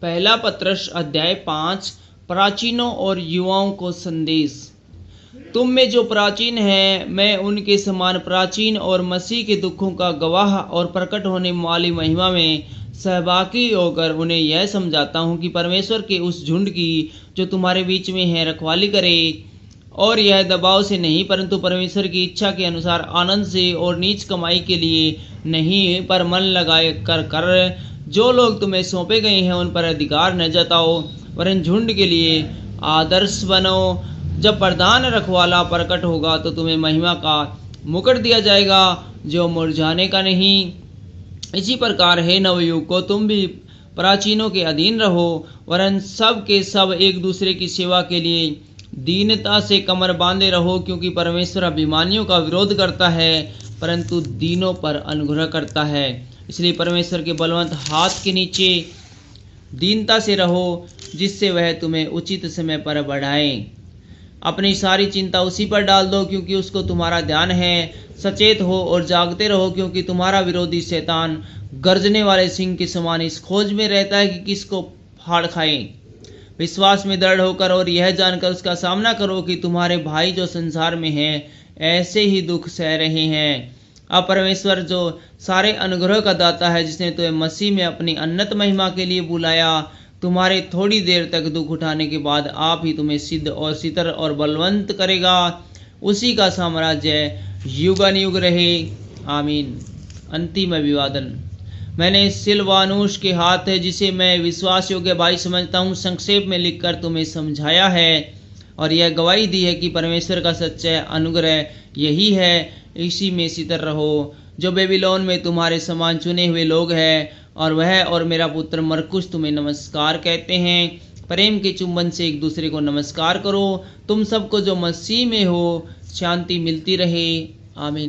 पहला पत्रस अध्याय 5 प्राचीनों और युवाओं को संदेश। तुम में जो प्राचीन हैं, मैं उनके समान प्राचीन और मसीह के दुखों का गवाह और प्रकट होने वाली महिमा में सहभागी होकर उन्हें यह समझाता हूँ कि परमेश्वर के उस झुंड की जो तुम्हारे बीच में है रखवाली करे, और यह दबाव से नहीं परंतु परमेश्वर की इच्छा के अनुसार आनंद से और नीच कमाई के लिए नहीं, पर मन लगाए कर जो लोग तुम्हें सौंपे गए हैं उन पर अधिकार न जताओ, वरन झुंड के लिए आदर्श बनो। जब प्रधान रखवाला प्रकट होगा तो तुम्हें महिमा का मुकुट दिया जाएगा जो मुरझाने का नहीं। इसी प्रकार हे नवयुवकों, तुम भी प्राचीनों के अधीन रहो, वरन सब के सब एक दूसरे की सेवा के लिए दीनता से कमर बांधे रहो, क्योंकि परमेश्वर अभिमानियों का विरोध करता है परंतु दीनों पर अनुग्रह करता है। इसलिए परमेश्वर के बलवंत हाथ के नीचे दीनता से रहो, जिससे वह तुम्हें उचित समय पर बढ़ाए। अपनी सारी चिंता उसी पर डाल दो, क्योंकि उसको तुम्हारा ध्यान है। सचेत हो और जागते रहो, क्योंकि तुम्हारा विरोधी शैतान गर्जने वाले सिंह के समान इस खोज में रहता है कि किसको फाड़ खाए। विश्वास में दृढ़ होकर और यह जानकर उसका सामना करो कि तुम्हारे भाई जो संसार में हैं ऐसे ही दुख सह रहे हैं। अब परमेश्वर जो सारे अनुग्रह का दाता है, जिसने तुम्हें मसीह में अपनी उन्नत महिमा के लिए बुलाया, तुम्हारे थोड़ी देर तक दुख उठाने के बाद आप ही तुम्हें सिद्ध और सितर और बलवंत करेगा। उसी का साम्राज्य युगानुयुग रहे, आमीन। अंतिम अभिवादन। मैंने सिलवानुस के हाथ है, जिसे मैं विश्वास योग्य भाई समझता हूँ, संक्षेप में लिखकर तुम्हें समझाया है और यह गवाही दी है कि परमेश्वर का सच्चा अनुग्रह यही है। इसी में सितर रहो। जो बेबीलोन में तुम्हारे समान चुने हुए लोग हैं, और वह और मेरा पुत्र मरकुस तुम्हें नमस्कार कहते हैं। प्रेम के चुंबन से एक दूसरे को नमस्कार करो। तुम सबको जो मसीह में हो शांति मिलती रहे, आमीन।